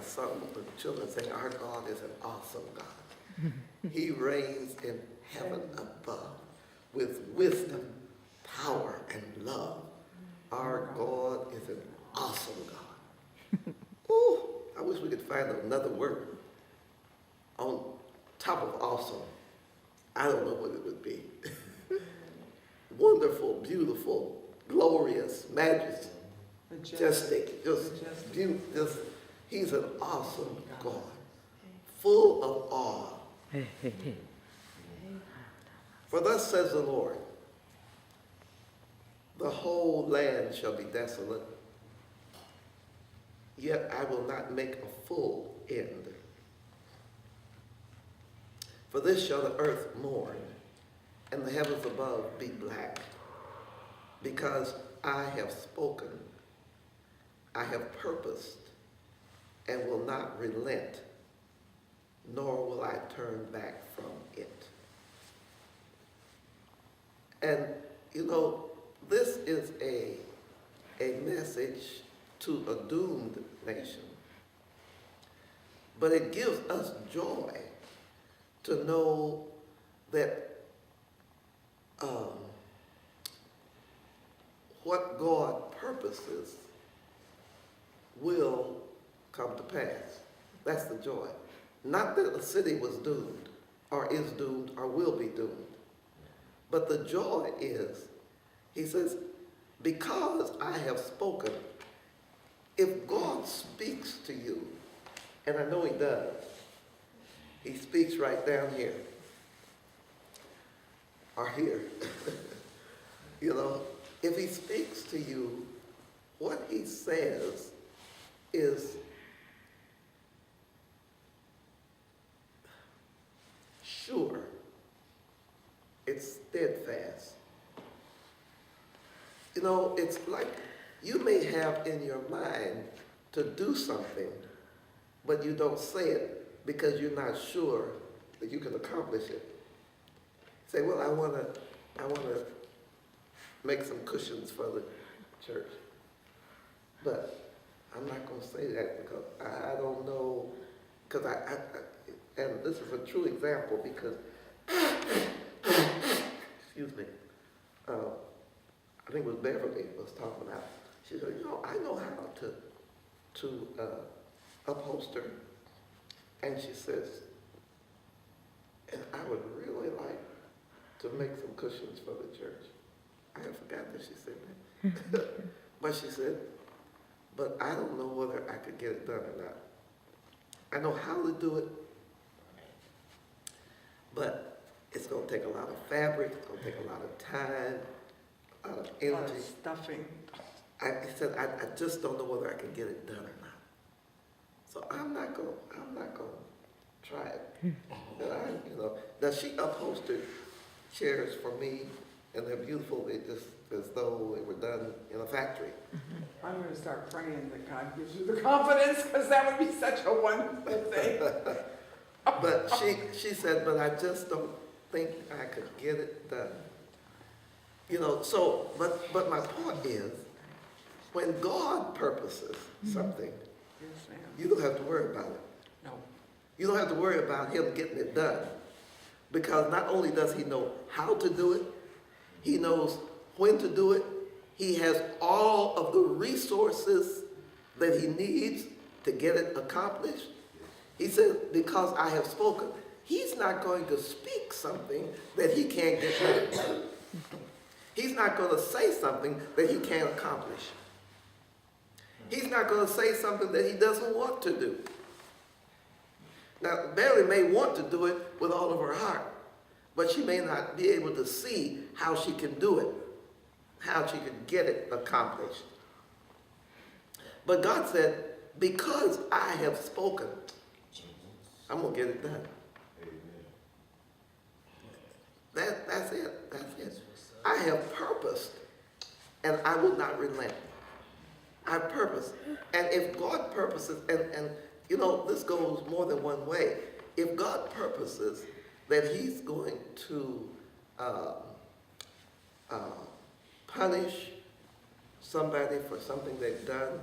song, the children sing, our God is an awesome God. He reigns in heaven above with wisdom, power, and love. Our God is an awesome God. Ooh, I wish we could find another word on top of awesome. I don't know what it would be. Wonderful, beautiful, glorious, majestic, just beautiful. He's an awesome God, full of awe. For thus says the Lord, the whole land shall be desolate, yet I will not make a full end. For this shall the earth mourn, and the heavens above be black, because I have spoken, I have purposed, and will not relent, nor will I turn back from it. And, you know, this is a message to a doomed nation. But it gives us joy to know that what God purposes will come to pass. That's the joy. Not that the city was doomed, or is doomed, or will be doomed. But the joy is, he says, because I have spoken, if God speaks to you, and I know he does, he speaks right down here, or here. You know, if he speaks to you, what he says is sure. It's steadfast. You know, it's like you may have in your mind to do something, but you don't say it because you're not sure that you can accomplish it. Say, well, I want to make some cushions for the church, but I'm not going to say that because I don't know, because and this is a true example because, excuse me, I think it was Beverly was talking about, she said, you know, I know how to upholster, and she says, and I would really like to make some cushions for the church. I had forgotten that she said that. But she said, but I don't know whether I could get it done or not. I know how to do it, but it's going to take a lot of fabric, it's going to take a lot of time, a lot of energy. A lot of stuffing. I said, I just don't know whether I can get it done or not. So I'm not going to try it. You know, now she upholstered chairs for me, and they're beautiful. They just as though they were done in a factory. I'm going to start praying that God gives you the confidence, because that would be such a wonderful thing. But she said, but I just don't think I could get it done. You know, so, but my point is, when God purposes something, Yes, ma'am. you don't have to worry about it. No. You don't have to worry about him getting it done. Because not only does he know how to do it, he knows when to do it. He has all of the resources that he needs to get it accomplished. He said, because I have spoken. He's not going to speak something that he can't get done. He's not going to say something that he can't accomplish. He's not going to say something that he doesn't want to do. Now, Mary may want to do it with all of her heart, but she may not be able to see how she can do it, how she can get it accomplished. But God said, because I have spoken, I'm going to get it done. That's it. That's it. I have purposed, and I will not relent. I purpose. And if God purposes, and you know, this goes more than one way. If God purposes that he's going to punish somebody for something they've done,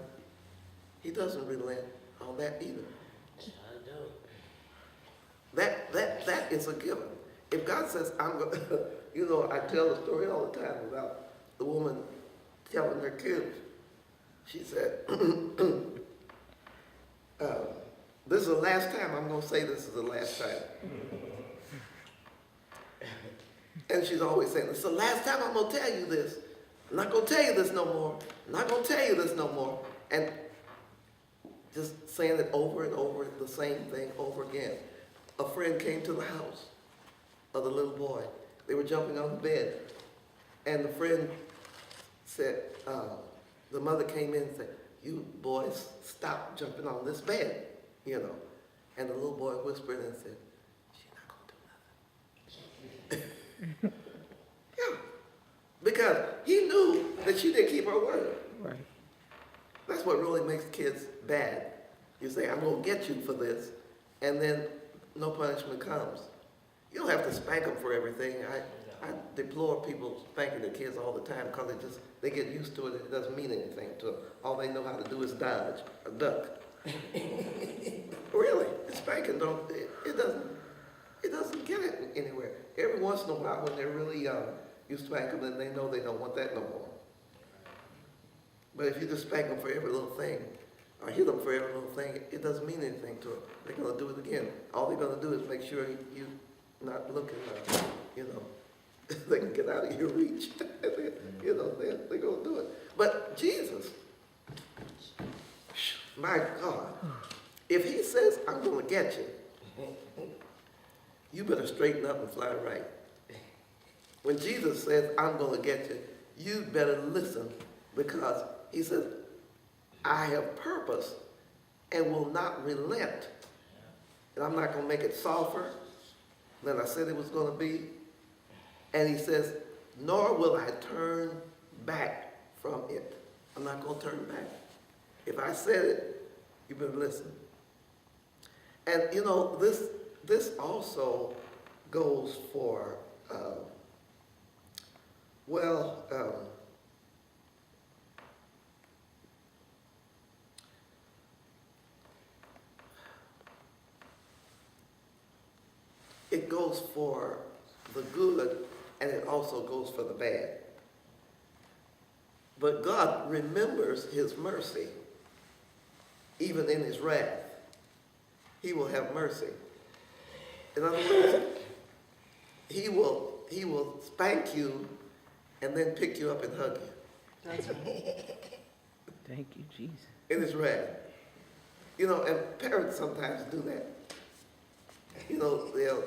he doesn't relent on that either. That is a given. If God says, I'm going to, you know, I tell the story all the time about the woman telling her kids, she said, this is the last time I'm going to say this is the last time. And she's always saying, it's the last time I'm going to tell you this. I'm not going to tell you this no more. I'm not going to tell you this no more. And just saying it over and over, the same thing over again. A friend came to the house of the little boy. They were jumping on the bed. And the friend said, the mother came in and said, you boys, stop jumping on this bed, you know. And the little boy whispered and said, she's not going to do nothing. Yeah, because he knew that she didn't keep her word. Right. That's what really makes kids bad. You say, I'm going to get you for this, and then no punishment comes. You don't have to spank them for everything. I deplore people spanking their kids all the time because they get used to it. It doesn't mean anything to them. All they know how to do is dodge or duck. Really, spanking it doesn't get it anywhere. Every once in a while, when they're really young, you spank them and they know they don't want that no more. But if you just spank them for every little thing, or hit them for every little thing, it doesn't mean anything to them. They're going to do it again. All they're going to do is make sure you're not looking, you know, they can get out of your reach. You know, they're going to do it. But Jesus, my God, if he says, I'm going to get you, you better straighten up and fly right. When Jesus says, I'm going to get you, you better listen, because he says, I have purpose and will not relent. And I'm not going to make it softer than I said it was going to be. And he says, nor will I turn back from it. I'm not going to turn back. If I said it, you better listen. And you know, this also goes for, it goes for the good, and it also goes for the bad. But God remembers his mercy, even in his wrath. He will have mercy. In other words, he will spank you and then pick you up and hug you. That's right. Thank you, Jesus. In his wrath. You know, and parents sometimes do that. You know, they'll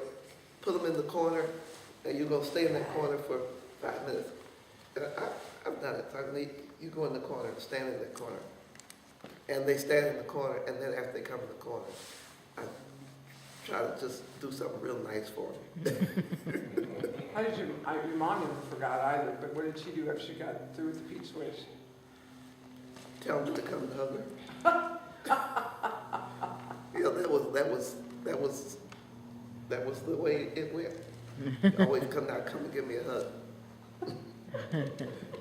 put them in the corner, and you're going to stay in that corner for 5 minutes. And I've done it. You go in the corner, stand in the corner. And they stand in the corner, and then after they come in the corner, I try to just do something real nice for them. How did your mom never forgot either, but what did she do after she got through with the Peach Wish? Tell them to come and hug her. You know, that was the way it went. Always come and give me a hug.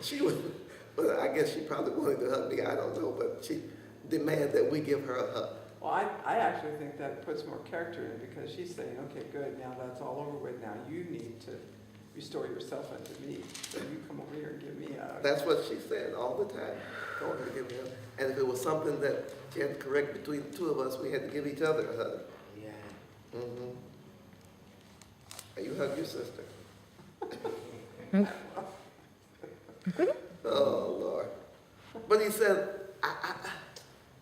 She would, but I guess she probably wanted to hug me, I don't know, but she demanded that we give her a hug. Well, I actually think that puts more character in it, because she's saying, okay, good, now that's all over with, now you need to restore yourself unto me. So you come over here and give me a hug. That's what she said all the time. Go over and give me a hug. And if it was something that she had to correct between the two of us, we had to give each other a hug. Yeah. Mm-hmm. And you hug your sister. Oh, Lord. But he said,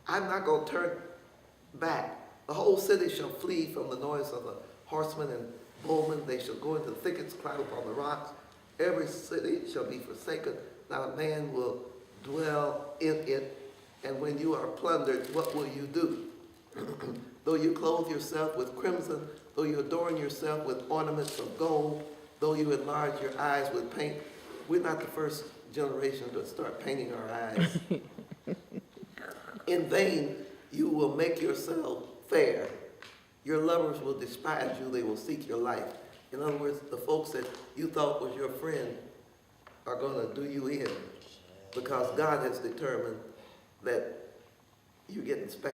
I'm not going to turn back. The whole city shall flee from the noise of the horsemen and bowmen. They shall go into the thickets, climb upon the rocks. Every city shall be forsaken. Not a man will dwell in it. And when you are plundered, what will you do? Though you clothe yourself with crimson, though you adorn yourself with ornaments of gold, though you enlarge your eyes with paint. We're not the first generation to start painting our eyes. In vain, you will make yourself fair. Your lovers will despise you. They will seek your life. In other words, the folks that you thought was your friend are going to do you in, because God has determined that you're getting spanked.